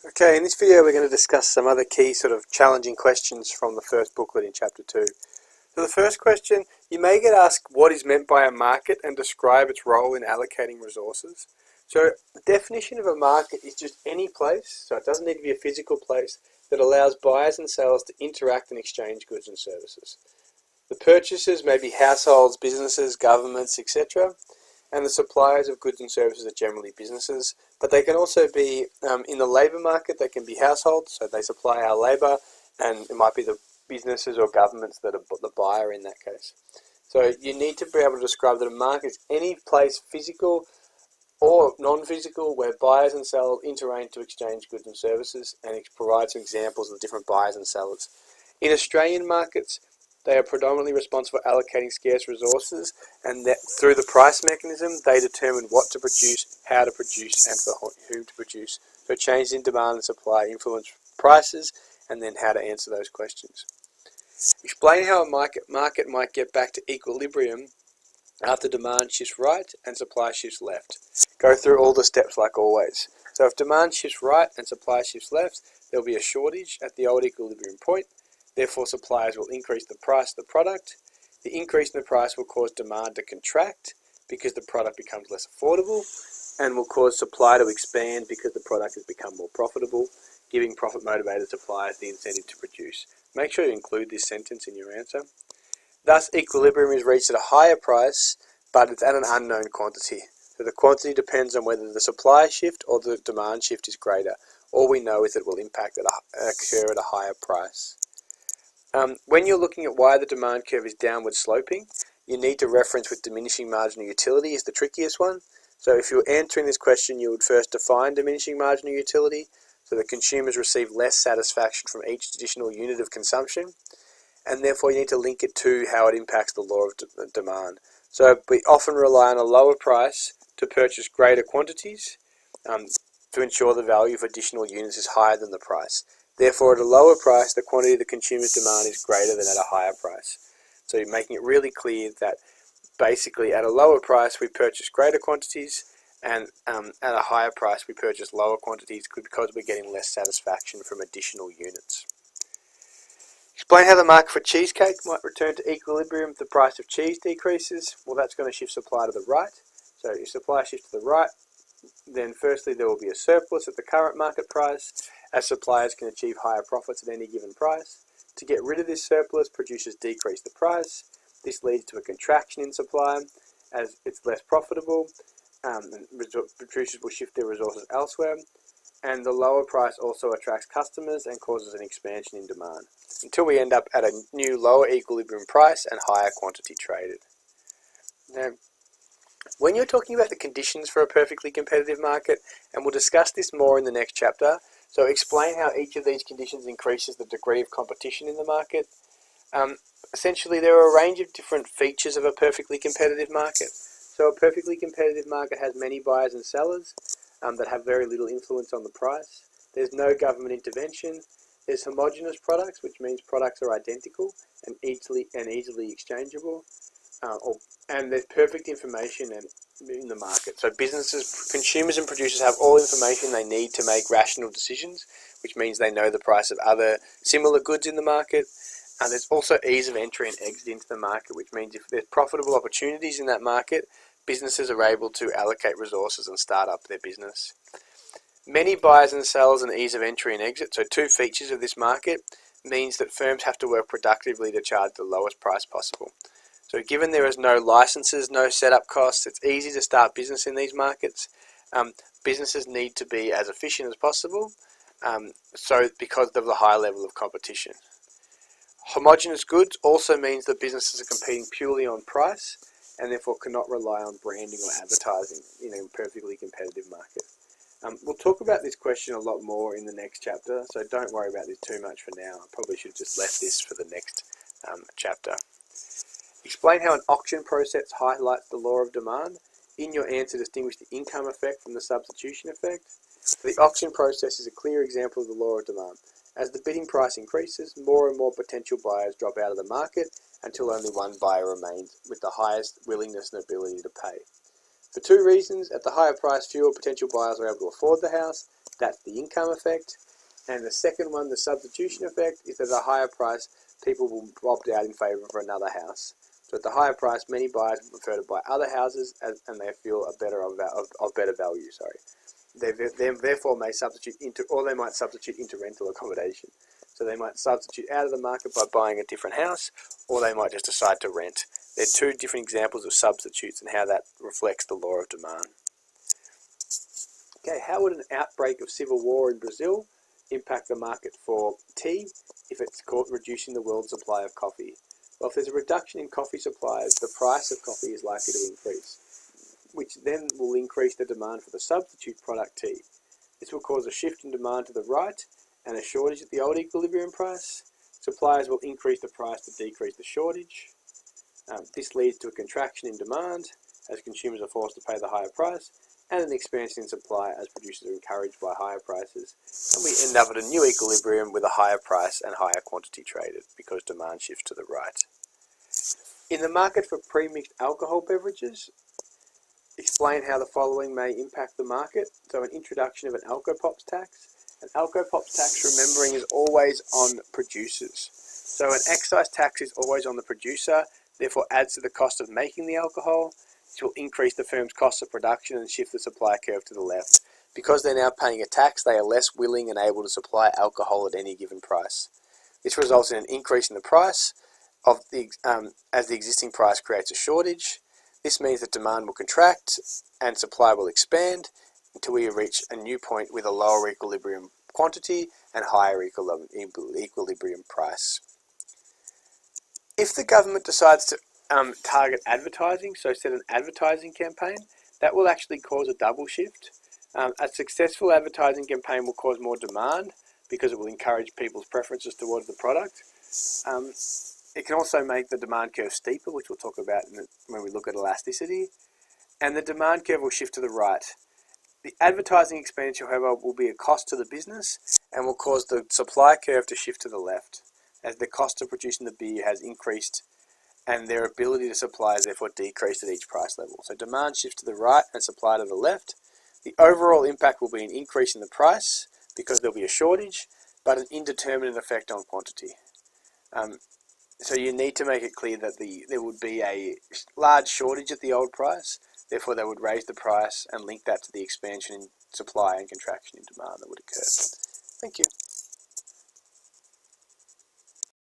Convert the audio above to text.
Okay, in this video we're going to discuss some other key sort of challenging questions from the first booklet in Chapter 2. So the first question, you may get asked what is meant by a market and describe its role in allocating resources. So the definition of a market is just any place, so it doesn't need to be a physical place, that allows buyers and sellers to interact and exchange goods and services. The purchasers may be households, businesses, governments, etc. And the suppliers of goods and services are generally businesses, but they can also be in the labour market. They can be households, so they supply our labour, and it might be the businesses or governments that are the buyer in that case. So you need to be able to describe that a market is any place, physical or non-physical, where buyers and sellers interact to exchange goods and services, and it provides some examples of different buyers and sellers. In Australian markets, they are predominantly responsible for allocating scarce resources, and that through the price mechanism, they determine what to produce, how to produce, and for whom to produce. So changes in demand and supply influence prices, and then how to answer those questions. Explain how a market might get back to equilibrium after demand shifts right and supply shifts left. Go through all the steps like always. So if demand shifts right and supply shifts left, there will be a shortage at the old equilibrium point. Therefore, suppliers will increase the price of the product. The increase in the price will cause demand to contract because the product becomes less affordable, and will cause supply to expand because the product has become more profitable, giving profit-motivated suppliers the incentive to produce. Make sure you include this sentence in your answer. Thus, equilibrium is reached at a higher price, but it's at an unknown quantity. So the quantity depends on whether the supply shift or the demand shift is greater. All we know is that it will occur at a higher price. When you're looking at why the demand curve is downward sloping, you need to reference with diminishing marginal utility is the trickiest one. So if you're answering this question, you would first define diminishing marginal utility, so that consumers receive less satisfaction from each additional unit of consumption, and therefore you need to link it to how it impacts the law of demand. So we often rely on a lower price to purchase greater quantities to ensure the value of additional units is higher than the price. Therefore, at a lower price, the quantity the consumers demand is greater than at a higher price. So you're making it really clear that basically at a lower price we purchase greater quantities, and at a higher price we purchase lower quantities because we're getting less satisfaction from additional units. Explain how the market for cheesecake might return to equilibrium if the price of cheese decreases. Well, that's going to shift supply to the right. So if supply shifts to the right, then firstly there will be a surplus at the current market price, as suppliers can achieve higher profits at any given price. To get rid of this surplus, producers decrease the price. This leads to a contraction in supply as it's less profitable. Producers will shift their resources elsewhere, and the lower price also attracts customers and causes an expansion in demand, until we end up at a new lower equilibrium price and higher quantity traded. Now, when you're talking about the conditions for a perfectly competitive market, and we'll discuss this more in the next chapter, so explain how each of these conditions increases the degree of competition in the market. Essentially, there are a range of different features of a perfectly competitive market. So a perfectly competitive market has many buyers and sellers that have very little influence on the price. There's no government intervention. There's homogenous products, which means products are identical and easily exchangeable. And there's perfect information in the market. So businesses, consumers and producers have all information they need to make rational decisions, which means they know the price of other similar goods in the market. And there's also ease of entry and exit into the market, which means if there's profitable opportunities in that market, businesses are able to allocate resources and start up their business. Many buyers and sellers and ease of entry and exit, so two features of this market, means that firms have to work productively to charge the lowest price possible. So given there is no licenses, no setup costs, it's easy to start business in these markets. Businesses need to be as efficient as possible, because of the high level of competition. Homogenous goods also means that businesses are competing purely on price and therefore cannot rely on branding or advertising in a perfectly competitive market. We'll talk about this question a lot more in the next chapter, so don't worry about this too much for now. I probably should have just left this for the next chapter. Explain how an auction process highlights the law of demand. In your answer, distinguish the income effect from the substitution effect. The auction process is a clear example of the law of demand. As the bidding price increases, more and more potential buyers drop out of the market until only one buyer remains with the highest willingness and ability to pay. For two reasons. At the higher price, fewer potential buyers are able to afford the house. That's the income effect. And the second one, the substitution effect, is that at a higher price, people will opt out in favour of another house. So at the higher price, many buyers will prefer to buy other houses and they feel of better value. They therefore may substitute into, or they might substitute into rental accommodation. So they might substitute out of the market by buying a different house, or they might just decide to rent. They're two different examples of substitutes and how that reflects the law of demand. Okay, how would an outbreak of civil war in Brazil impact the market for tea if it's caught reducing the world supply of coffee? Well, if there's a reduction in coffee supplies, the price of coffee is likely to increase, which then will increase the demand for the substitute product tea. This will cause a shift in demand to the right and a shortage at the old equilibrium price. Suppliers will increase the price to decrease the shortage. This leads to a contraction in demand as consumers are forced to pay the higher price, and an expansion in supply as producers are encouraged by higher prices. And we end up at a new equilibrium with a higher price and higher quantity traded because demand shifts to the right. In the market for pre-mixed alcohol beverages, explain how the following may impact the market. So an introduction of an alcopops tax. An alcopops tax, remembering, is always on producers. So an excise tax is always on the producer, therefore adds to the cost of making the alcohol. This will increase the firm's cost of production and shift the supply curve to the left. Because they're now paying a tax, they are less willing and able to supply alcohol at any given price. This results in an increase in the price of as the existing price creates a shortage. This means that demand will contract and supply will expand until we reach a new point with a lower equilibrium quantity and higher equilibrium price. If the government decides to target advertising, so set an advertising campaign, that will actually cause a double shift. A successful advertising campaign will cause more demand because it will encourage people's preferences towards the product. It can also make the demand curve steeper, which we'll talk about when we look at elasticity, and the demand curve will shift to the right. The advertising expenditure, however, will be a cost to the business and will cause the supply curve to shift to the left, as the cost of producing the beer has increased and their ability to supply has therefore decreased at each price level. So demand shifts to the right and supply to the left. The overall impact will be an increase in the price because there'll be a shortage, but an indeterminate effect on quantity. So you need to make it clear that there would be a large shortage at the old price, therefore they would raise the price and link that to the expansion in supply and contraction in demand that would occur. Thank you.